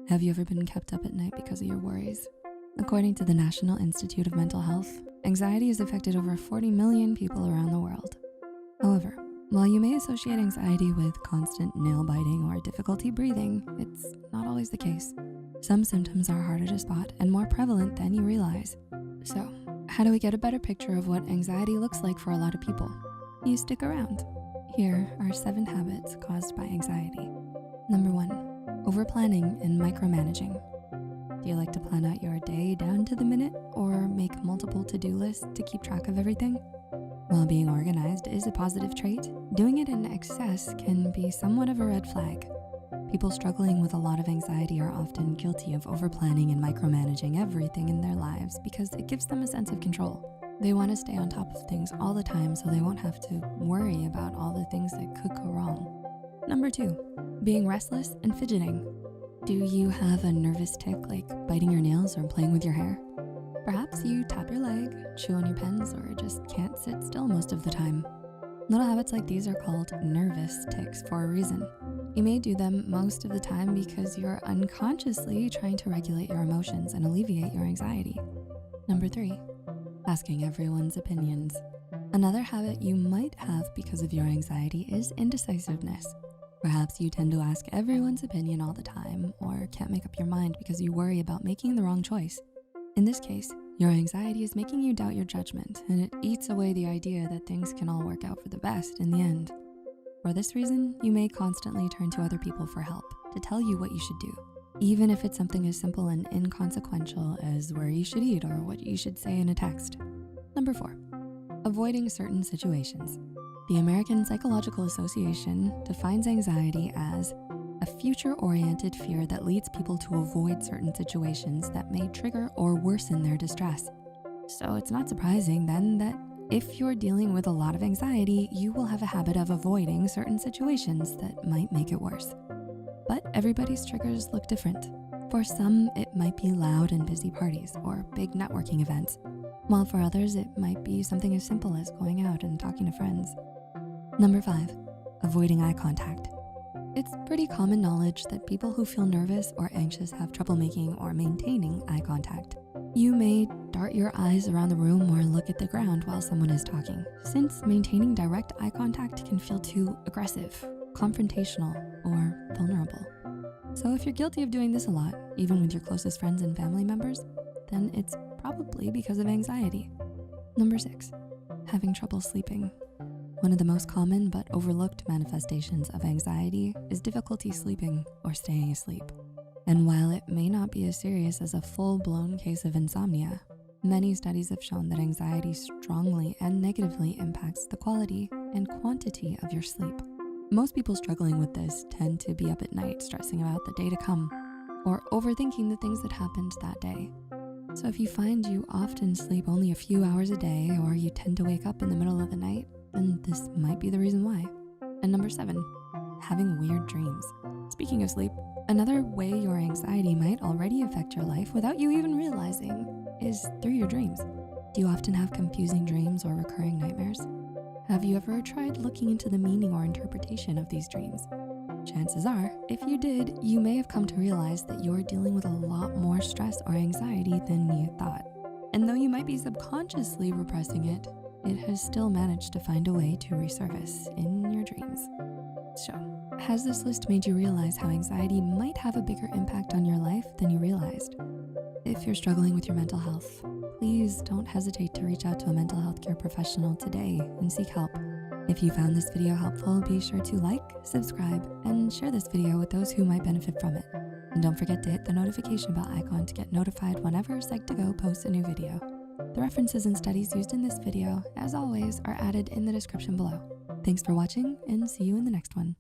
Have you ever been kept up at night because of your worries? According to the National Institute of Mental Health, anxiety has affected over 40 million people around the world. However, while you may associate anxiety with constant nail biting or difficulty breathing, it's not always the case. Some symptoms are harder to spot and more prevalent than you realize. So, how do we get a better picture of what anxiety looks like for a lot of people? You stick around. Here are 7 habits caused by anxiety. Number 1. Overplanning and micromanaging. Do you like to plan out your day down to the minute or make multiple to-do lists to keep track of everything? While being organized is a positive trait, doing it in excess can be somewhat of a red flag. People struggling with a lot of anxiety are often guilty of overplanning and micromanaging everything in their lives because it gives them a sense of control. They want to stay on top of things all the time so they won't have to worry about all the things that could go wrong. Number 2, being restless and fidgeting. Do you have a nervous tick like biting your nails or playing with your hair? Perhaps you tap your leg, chew on your pens, or just can't sit still most of the time. Little habits like these are called nervous tics for a reason. You may do them most of the time because you're unconsciously trying to regulate your emotions and alleviate your anxiety. Number 3, asking everyone's opinions. Another habit you might have because of your anxiety is indecisiveness. Perhaps you tend to ask everyone's opinion all the time or can't make up your mind because you worry about making the wrong choice. In this case, your anxiety is making you doubt your judgment and it eats away the idea that things can all work out for the best in the end. For this reason, you may constantly turn to other people for help to tell you what you should do, even if it's something as simple and inconsequential as where you should eat or what you should say in a text. Number 4, avoiding certain situations. The American Psychological Association defines anxiety as a future-oriented fear that leads people to avoid certain situations that may trigger or worsen their distress. So it's not surprising then that if you're dealing with a lot of anxiety, you will have a habit of avoiding certain situations that might make it worse. But everybody's triggers look different. For some, it might be loud and busy parties or big networking events, while for others, it might be something as simple as going out and talking to friends. Number 5, avoiding eye contact. It's pretty common knowledge that people who feel nervous or anxious have trouble making or maintaining eye contact. You may dart your eyes around the room or look at the ground while someone is talking, since maintaining direct eye contact can feel too aggressive, confrontational, or vulnerable. So if you're guilty of doing this a lot, even with your closest friends and family members, then it's probably because of anxiety. Number 6, having trouble sleeping. One of the most common but overlooked manifestations of anxiety is difficulty sleeping or staying asleep. And while it may not be as serious as a full-blown case of insomnia, many studies have shown that anxiety strongly and negatively impacts the quality and quantity of your sleep. Most people struggling with this tend to be up at night stressing about the day to come or overthinking the things that happened that day. So if you find you often sleep only a few hours a day or you tend to wake up in the middle of the night, then this might be the reason why. And number 7, having weird dreams. Speaking of sleep, another way your anxiety might already affect your life without you even realizing is through your dreams. Do you often have confusing dreams or recurring nightmares? Have you ever tried looking into the meaning or interpretation of these dreams? Chances are, if you did, you may have come to realize that you're dealing with a lot more stress or anxiety than you thought. And though you might be subconsciously repressing it, it has still managed to find a way to resurface in your dreams. So, has this list made you realize how anxiety might have a bigger impact on your life than you realized? If you're struggling with your mental health, please don't hesitate to reach out to a mental health care professional today and seek help. If you found this video helpful, be sure to like, subscribe, and share this video with those who might benefit from it. And don't forget to hit the notification bell icon to get notified whenever Psych2Go posts a new video. The references and studies used in this video, as always, are added in the description below. Thanks for watching and see you in the next one.